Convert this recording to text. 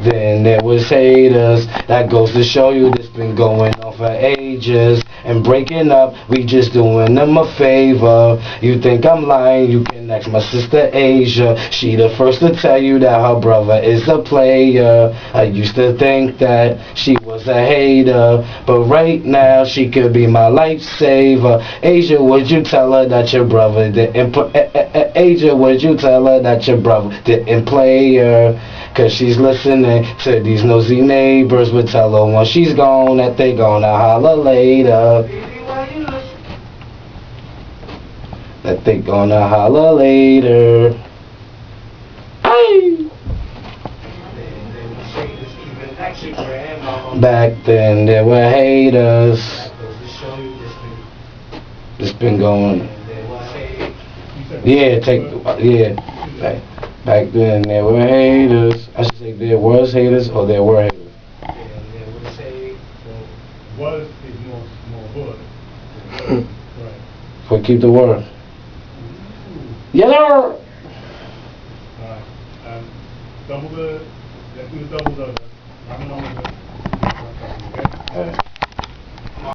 then there was haters. That goes to show you this been going on for ages. And breaking up, we just doing them a favor. You think I'm lying, you can ask my sister Asia. She the first to tell you that her brother is a player. I used to think that she was a hater, but right now she could be my lifesaver. Asia, would you tell her that your brother didn't Asia, would you tell her that your brother didn't play her? Cause she's listening to these nosy neighbors, but tell her when she's gone that they gonna holler later. That they gonna holler later. Hey. Back then there were haters. It's been going. Yeah, back then there were haters. I should say there was haters or there were haters. Was is more hood. Right. So keep the word. Yellow. Alright. Double the. Let's do the double the. I'm gonna. Okay. Alright.